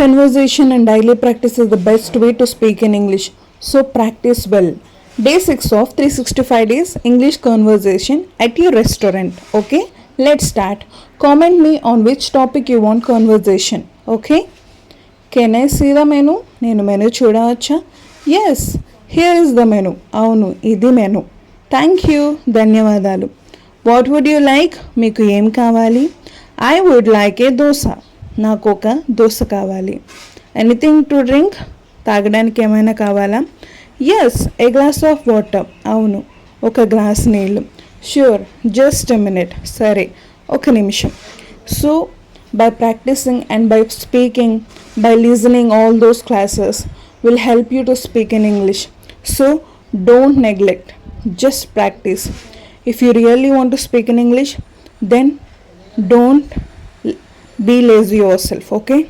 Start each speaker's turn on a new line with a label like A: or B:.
A: Conversation and daily practice is the best way to speak in English. So practice well. Day 6 of 365 days English conversation at your restaurant. Okay, let's start. Comment me on which topic you want conversation. Okay, can I see the menu? నేను menu చూడవచ్చా? Yes, here is the menu. అవును, ఇది menu. Thank you, ధన్యవాదాలు. What would you like? మీకు ఏం కావాలి? I would like a dosa. నాకు ఒక దోశ కావాలి. Anything to drink? తాగడానికి ఏమైనా కావాలా? Yes, a glass of water. అవును, ఒక గ్లాస్ నీళ్ళు. Sure, just a minute. సరే, ఒక నిమిషం. So by practicing and by speaking, by listening all those classes will help you to speak in English. So don't neglect, just practice. If you really want to speak in English, then don't be lazy yourself. Okay.